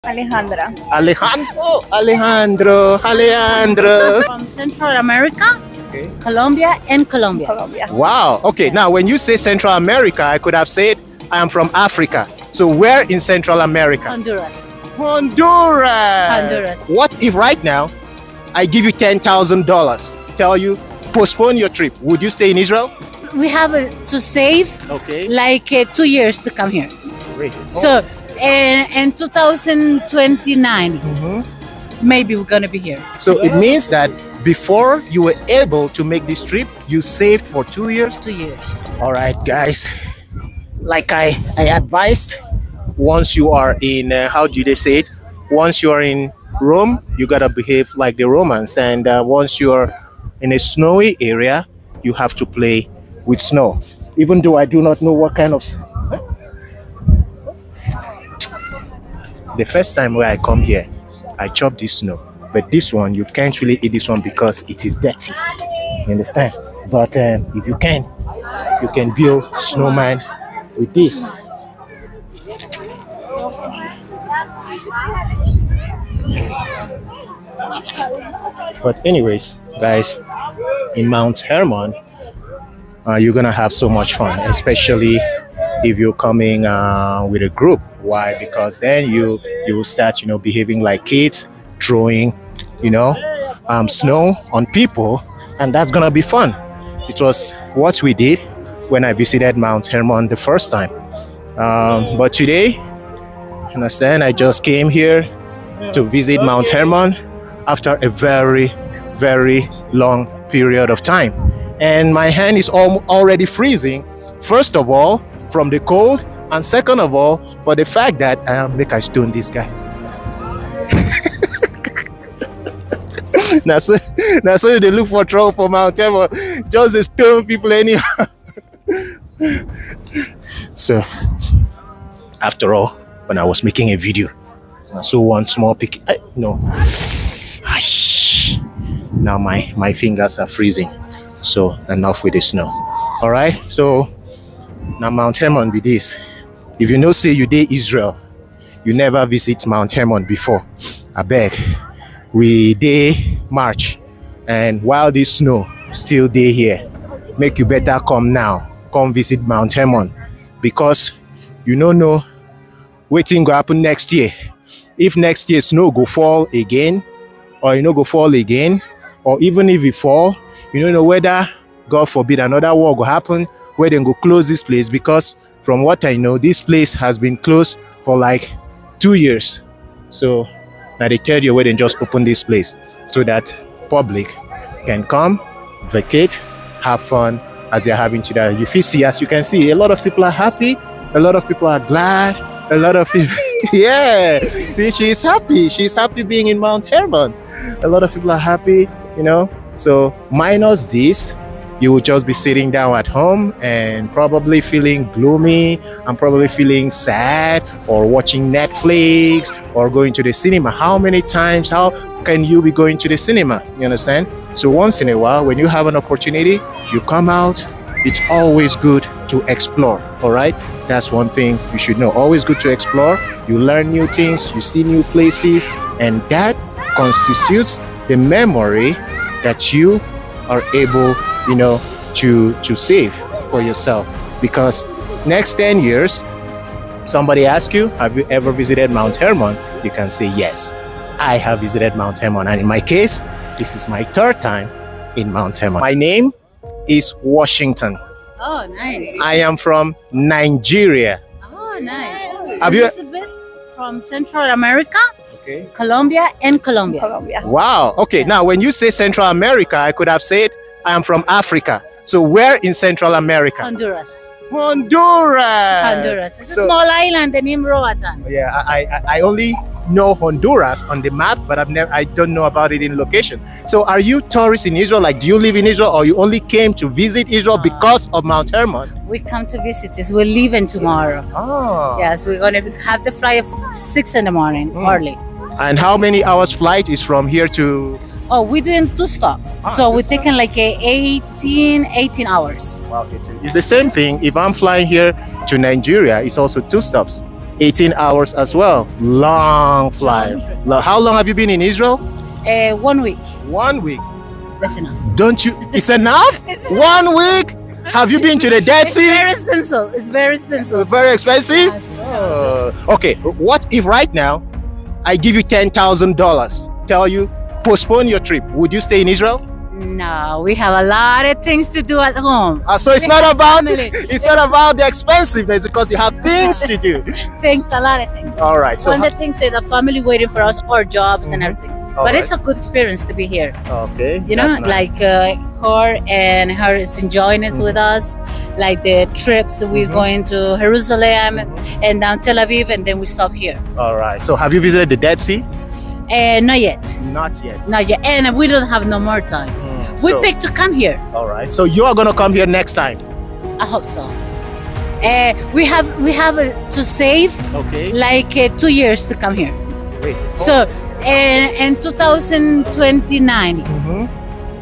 Alejandra. Alejandro. From Central America, Okay. Colombia, and Colombia. Colombia. Wow. Okay. Now, when you say Central America, I could have said I am from Africa. So, where in Central America? Honduras. Honduras. What if right now I give you $10,000? Tell you postpone your trip. Would you stay in Israel? We have to save Okay. like 2 years to come here. Great. So in 2029, maybe we're gonna be here. So it means that before you were able to make this trip, you saved for 2 years. 2 years. All right, guys. Like I advised, once you are in, how do they say it? Once you are in Rome, you gotta behave like the Romans. And once you are in a snowy area, you have to play with snow. Even though I do not know what kind of. The first time where I come here, I chop this snow. But this one, you can't really eat this one because it is dirty. You understand? But if you can build snowman with this. But anyways, guys, in Mount Hermon, you're gonna have so much fun, especially if you're coming with a group. Why? Because then you will start, behaving like kids, throwing, snow on people, and that's gonna be fun. It was what we did when I visited Mount Hermon the first time. But today, understand, I just came here to visit Mount Hermon after a very, very long period of time. And my hand is already freezing. First of all, from the cold, and second of all, for the fact that I stone this guy. Now, so they look for trouble for Mount Hermon, just to stone people anyhow. So, after all, when I was making a video, I saw one small pic. Now my fingers are freezing. So enough with the snow. All right. So now Mount Hermon be this. If you know, say you dey Israel, you never visit Mount Hermon before. I beg. We dey March, and while this snow still dey here, make you better come now. Come visit Mount Hermon, because you don't know wetin go happen next year. If next year snow go fall again, or go fall again, or even if it fall, you don't know whether, God forbid, another war will happen where they go close this place, because from what I know, this place has been closed for like 2 years. So now they tell you where they just open this place so that public can come, vacate, have fun as they're having today. You see, as you can see, a lot of people are happy, a lot of people are glad, a lot of people, yeah. See, she's happy being in Mount Hermon. A lot of people are happy, So minus this, you will just be sitting down at home and probably feeling gloomy and probably feeling sad, or watching Netflix or going to the cinema. How many times? How can you be going to the cinema? You understand? So once in a while, when you have an opportunity, you come out. It's always good to explore. All right? That's one thing you should know. Always good to explore. You learn new things, you see new places, and that constitutes the memory that you are able, to save for yourself. Because next 10 years, somebody asks you, have you ever visited Mount Hermon? You can say, yes, I have visited Mount Hermon. And in my case, this is my third time in Mount Hermon. My name is Washington. Oh, nice. I am from Nigeria. Oh, nice. Have you- Elizabeth from Central America, Okay. Colombia, and Colombia. Colombia. Wow. Okay. Now, when you say Central America, I could have said I am from Africa. So where in Central America? Honduras. Honduras. It's a small island named Roatan. Yeah, I only know Honduras on the map, but I don't know about it in location. So are you tourists in Israel? Like, do you live in Israel, or you only came to visit Israel because of Mount Hermon? We come to visit this. We're leaving tomorrow. Oh. Yes, we're going to have the flight at 6 in the morning, early. And how many hours flight is from here to? Oh, we're doing 2 stops. So we're taking like 18 hours. Wow, it's the same thing. If I'm flying here to Nigeria, it's also 2 stops. 18 hours as well. Long flight. How long have you been in Israel? 1 week. 1 week. That's enough. Don't you? It's enough? 1 week? Have you been to the Dead It's Sea? very expensive. It's very expensive. Very expensive? Yes. Okay, what if right now I give you $10,000, tell you postpone your trip? Would you stay in Israel? No, we have a lot of things to do at home. So it's We not have about family. it's not about the expensiveness because you have things to do. Things, a lot of things. All right. So One of the things is the family waiting for us, our jobs and everything. All But right. it's a good experience to be here. okay. You know, that's nice. like her is enjoying it with us. Like the trips, we're going to Jerusalem and down Tel Aviv, and then we stop here. All right. So have you visited the Dead Sea? And not yet, Not yet. not yet. And we don't have no more time. We So- picked to come here. All right. So you are gonna come here next time. I hope so. We have to save Okay. like 2 years to come here. Wait. So in 2029, Mhm.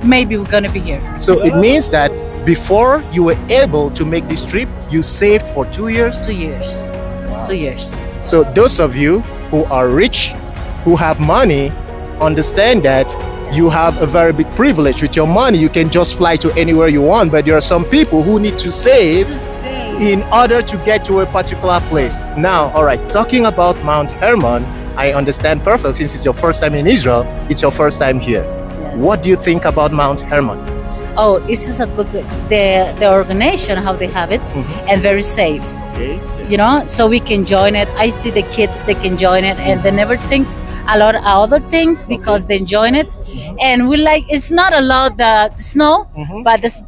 maybe we're gonna be here. So it means that before you were able to make this trip, you saved for 2 years. 2 years. 2 years. So those of you who are rich, who have money, understand that you have a very big privilege. With your money, you can just fly to anywhere you want, but there are some people who need to save in order to get to a particular place. Now, all right, talking about Mount Hermon, I understand perfectly since it's your first time in Israel, it's your first time here. Yes. What do you think about Mount Hermon? Oh, this is a good the organization how they have it and very safe. Okay. You know, so we can join it. I see the kids they can join it and they never think a lot of other things because they join it. And we like it's not a lot the snow, but it's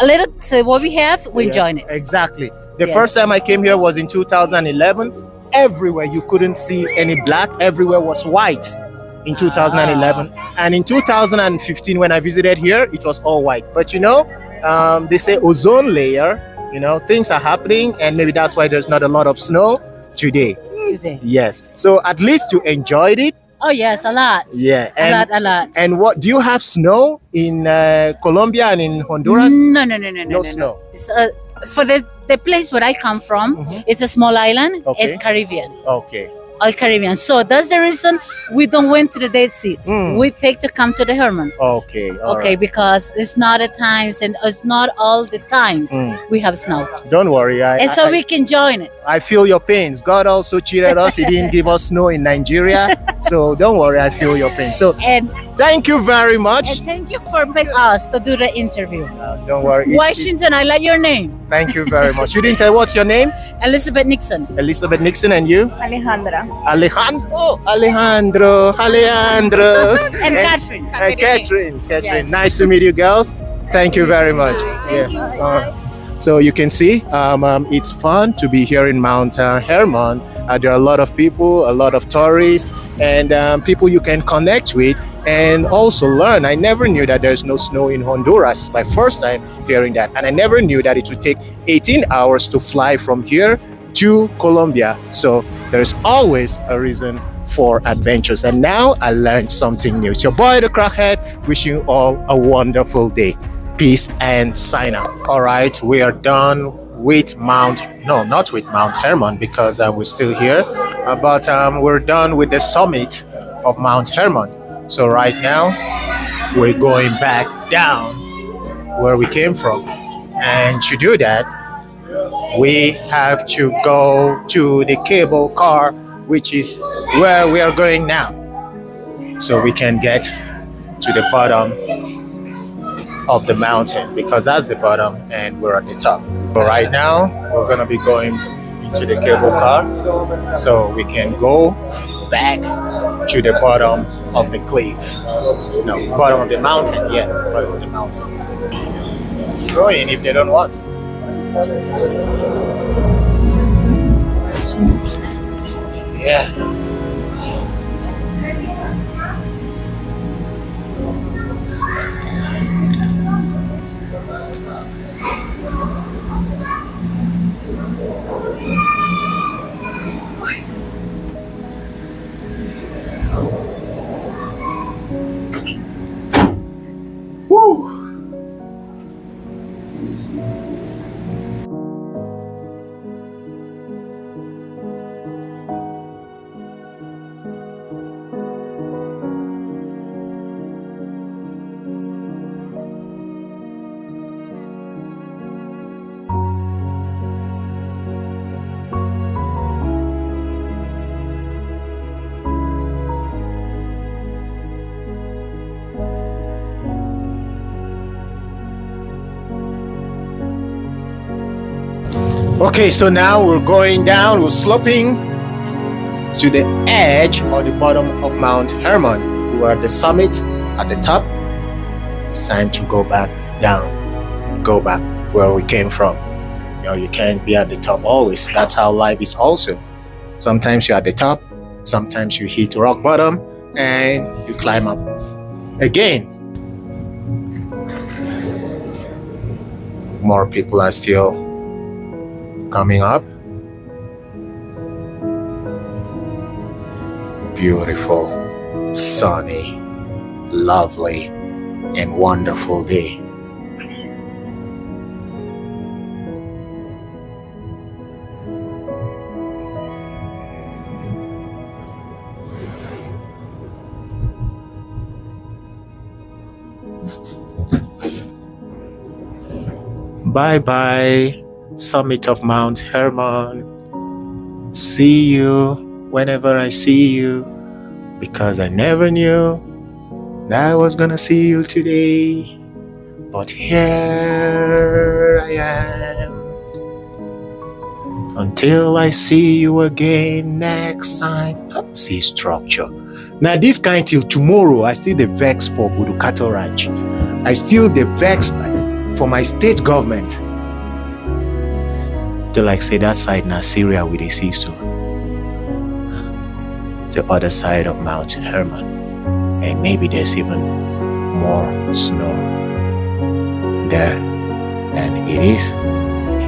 a little what we have, we Yeah, join it. Exactly. The Yes. first time I came here was in 2011. Everywhere you couldn't see any black, everywhere was white in 2011. And in 2015, when I visited here, it was all white. But you know, they say ozone layer, you know, things are happening, and maybe that's why there's not a lot of snow today. Today. Yes. So at least you enjoyed it. Oh yes, a lot. Yeah. A lot. And what do you have snow in Colombia and in Honduras? No snow. It's, for the place where I come from, it's a small island. Okay. It's Caribbean, Okay. all Caribbean. So that's the reason we don't went to the Dead Sea. We picked to come to the Hermon. Okay. all Okay, right. because it's not at times and it's not all the times we have snow, Don't worry. and so we can join it. I feel your pains. God also cheated us. He didn't give us snow in Nigeria. So don't worry, I feel your pain. So And thank you very much. thank you for picking us to do the interview. Don't worry. Washington, I like your name, Thank you very much. You didn't tell what's your name? Elizabeth Nixon. Elizabeth Nixon, and you? Alejandra. Alejandro. And Catherine. And Catherine. Yes. Nice to meet you, girls. Thank you very much. Thank you. So you can see, it's fun to be here in Mount Hermon. There are a lot of people, a lot of tourists, and people you can connect with and also learn. I never knew that there's no snow in Honduras. It's my first time hearing that. And I never knew that it would take 18 hours to fly from here to Colombia. So there's always a reason for adventures. And now I learned something new. It's your boy, the Crackhead, wishing you all a wonderful day. Peace and sign out. All right, we are done with not with Mount Hermon because we're still here, but we're done with the summit of Mount Hermon. So right now, we're going back down where we came from. And to do that, we have to go to the cable car, which is where we are going now. So we can get to the bottom of the mountain because that's the bottom and we're at the top. But right now, we're gonna be going into the cable car so we can go back to the bottom of the cliff. No, bottom of the mountain. Yeah, bottom of the mountain. Going if they don't want. Yeah. Woo! Okay, so now we're going down, we're sloping to the edge or the bottom of Mount Hermon. We're at the summit, at the top. It's time to go back down, go back where we came from. You know, you can't be at the top always. That's how life is also. Sometimes you're at the top, sometimes you hit rock bottom, and you climb up again. More people are still coming up. Beautiful, sunny, lovely, and wonderful day. Bye bye, summit of Mount Hermon. See you whenever I see you, because I never knew that I was gonna see you today. But here I am. Until I see you again next time. See structure. Now this kind till tomorrow, I still the vex for Budukato Ranch. I still the vex for my state government. They like say that side now Syria with a see so. The other side of Mount Hermon. And maybe there's even more snow there than it is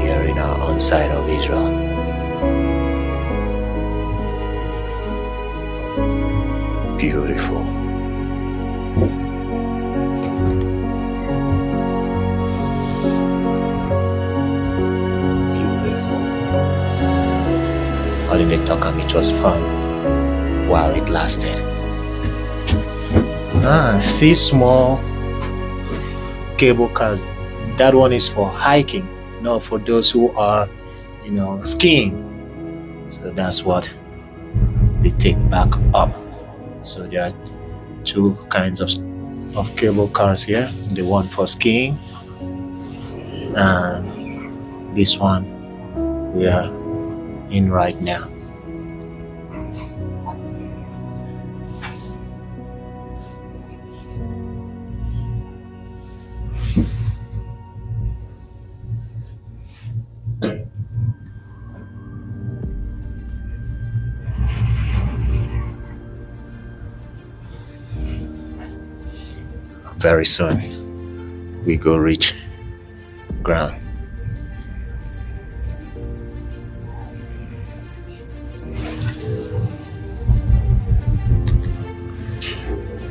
here in our own side of Israel. Beautiful. Beautiful. All in the talk, it was fun while it lasted. See small cable cars. That one is for hiking, not for those who are, skiing. So that's what they take back up. So there are two kinds of cable cars here. The one for skiing and this one we are in right now. Very soon we go reach ground.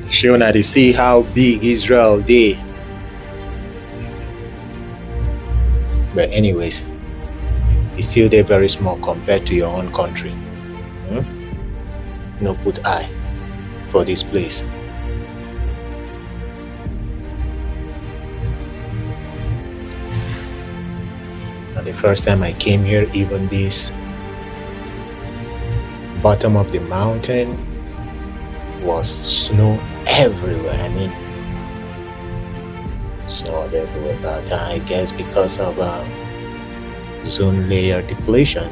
Shona, they see how big Israel is. But anyways, it's still there very small compared to your own country. No put eye for this place. The first time I came here, even this bottom of the mountain was snow everywhere. I mean, snow everywhere, but I guess because of zone layer depletion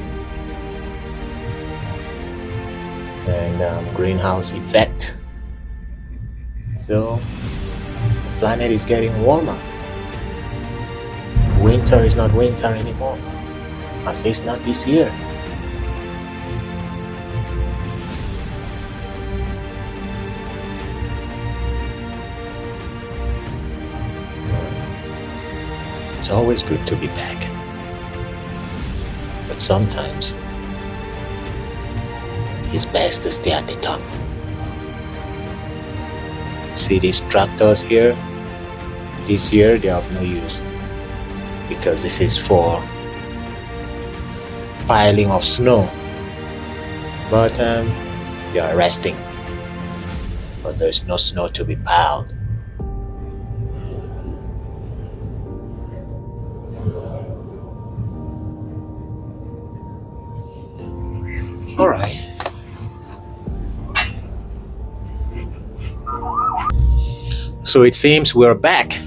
and greenhouse effect, so the planet is getting warmer. Winter is not winter anymore, at least not this year. It's always good to be back, but sometimes it's best to stay at the top. See these tractors here? This year they have no use, because this is for piling of snow, but they are resting because there is no snow to be piled. All right. So it seems we're back.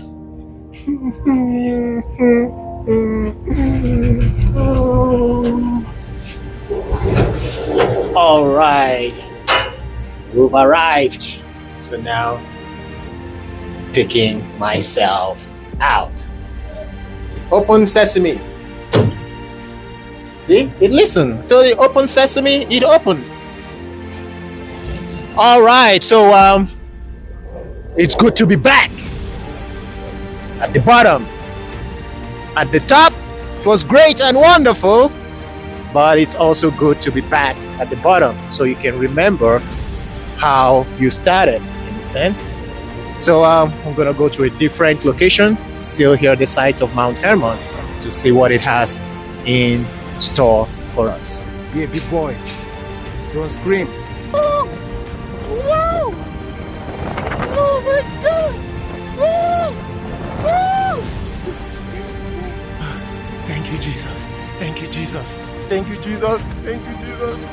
All right, we've arrived. So now, taking myself out. Open sesame. See, it listened. Told you open sesame, it opened. All right, so it's good to be back. At the bottom, at the top, it was great and wonderful, but it's also good to be back at the bottom so you can remember how you started. Understand? So I'm gonna go to a different location, still here at the site of Mount Hermon, to see what it has in store for us. Yeah, big boy. Don't scream. Oh, wow! Oh my God! Thank you, Jesus. Thank you, Jesus. Thank you, Jesus. Thank you, Jesus.